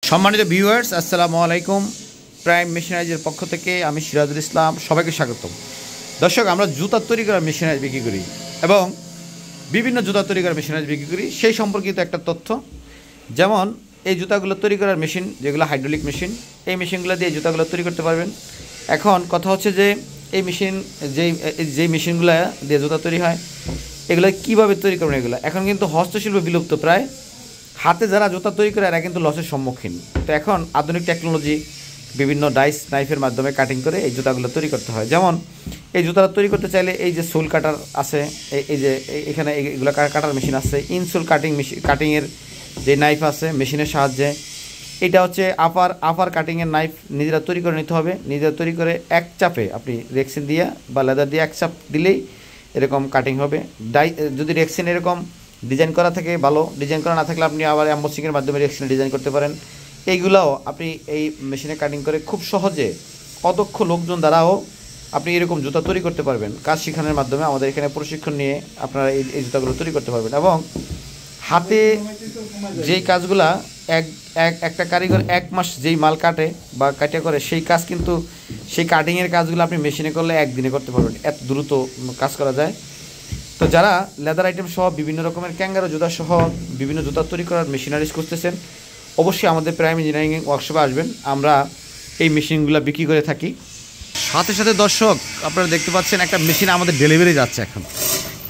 সম্মানিত ভিউয়ার্স, আসসালামু আলাইকুম। প্রাইম মেশিনারিজের পক্ষ থেকে আমি সিরাজুল ইসলাম, সবাইকে স্বাগতম। দর্শক, আমরা জুতা তৈরি করার মেশিনারিজ বিক্রি করি এবং বিভিন্ন জুতা তৈরি করার মেশিনারিজ বিক্রি করি। সেই সম্পর্কিত একটা তথ্য, যেমন এই জুতাগুলো তৈরি করার মেশিন, যেগুলো হাইড্রোলিক মেশিন, এই মেশিনগুলো দিয়ে জুতাগুলো তৈরি করতে পারবেন। এখন কথা হচ্ছে যে এই মেশিন, যেই মেশিনগুলো দিয়ে জুতা তৈরি হয়, এগুলো কীভাবে তৈরি করবেন? এগুলো এখন কিন্তু হস্তশিল্প বিলুপ্ত প্রায়। হাতে যারা জুতা তৈরি করে এরা কিন্তু লসের সম্মুখীন। তো এখন আধুনিক টেকনোলজি, বিভিন্ন নাইফের মাধ্যমে কাটিং করে এই জুতাগুলো তৈরি করতে হয়। যেমন এই জুতাটা তৈরি করতে চাইলে এই যে সোল কাটার আছে, এই যে এখানে এগুলো কাটার মেশিন আছে, ইনসোল কাটিংয়ের যে নাইফ আছে মেশিনের সাহায্যে। এটা হচ্ছে আপার কাটিংয়ের নাইফ নিজেরা তৈরি করে নিতে হবে। নিজেরা তৈরি করে এক চাপে আপনি রেক্সিন দিয়ে বা লেদার দিয়ে এক চাপ দিলেই এরকম কাটিং হবে। যদি রেক্সিন এরকম ডিজাইন করা থাকে ভালো, ডিজাইন করা না থাকলে আপনি আবার এমবোসিংয়ের মাধ্যমে রেক্সিনে ডিজাইন করতে পারেন। এইগুলাও আপনি এই মেশিনে কাটিং করে খুব সহজে অদক্ষ লোকজন দ্বারাও আপনি এরকম জুতা তৈরি করতে পারবেন। কাজ শেখানোর মাধ্যমে আমাদের এখানে প্রশিক্ষণ নিয়ে আপনারা এই জুতাগুলো তৈরি করতে পারবেন। এবং হাতে যেই কাজগুলা একটা কারিগর 1 মাস যেই মাল কাটে বা কাটিয়া করে, সেই কাজ কিন্তু সেই কাটিংয়ের কাজগুলো আপনি মেশিনে করলে একদিনে করতে পারবেন, এত দ্রুত কাজ করা যায়। তো যারা লেদার আইটেম সহ বিভিন্ন রকমের ক্যাঙ্গারো জুতা সহ বিভিন্ন জুতা তৈরি করার মেশিনারিজ খুঁজতেছেন, অবশ্যই আমাদের প্রাইম ইঞ্জিনিয়ারিং ওয়ার্কশপে আসবেন। আমরা এই মেশিনগুলো বিক্রি করে থাকি। সাথে সাথে দর্শক, আপনারা দেখতে পাচ্ছেন একটা মেশিন আমাদের ডেলিভারি যাচ্ছে এখন।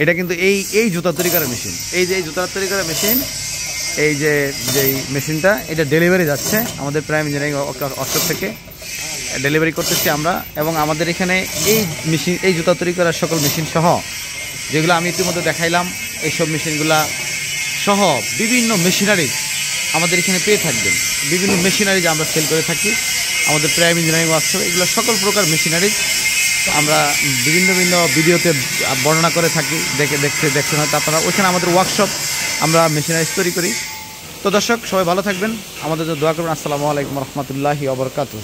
এটা কিন্তু এই জুতা তৈরি করার মেশিন, এই যে এই জুতা তৈরি করার মেশিন, এই যেই মেশিনটা, এটা ডেলিভারি যাচ্ছে আমাদের প্রাইম ইঞ্জিনিয়ারিং ওয়ার্কশপ থেকে ডেলিভারি করতেছি আমরা। এবং আমাদের এখানে এই জুতা তৈরি করার সকল মেশিন সহ, যেগুলো আমি ইতিমধ্যে দেখাইলাম, এইসব মেশিনগুলা সহ বিভিন্ন মেশিনারিজ আমাদের এখানে পেয়ে থাকবেন। বিভিন্ন মেশিনারিজ আমরা সেল করে থাকি আমাদের প্রাইম ইঞ্জিনিয়ারিং ওয়ার্কশপ। এগুলো সকল প্রকার মেশিনারিজ আমরা বিভিন্ন ভিডিওতে বর্ণনা করে থাকি। দেখছেন হয়তো আপনারা, ওইখানে আমাদের ওয়ার্কশপ, আমরা মেশিনারিজ তৈরি করি। তো দর্শক, সবাই ভালো থাকবেন, আমাদের দোয়া করবেন। আসসালামু আলাইকুম রহমতুল্লাহি ওয়া বারাকাতুহু।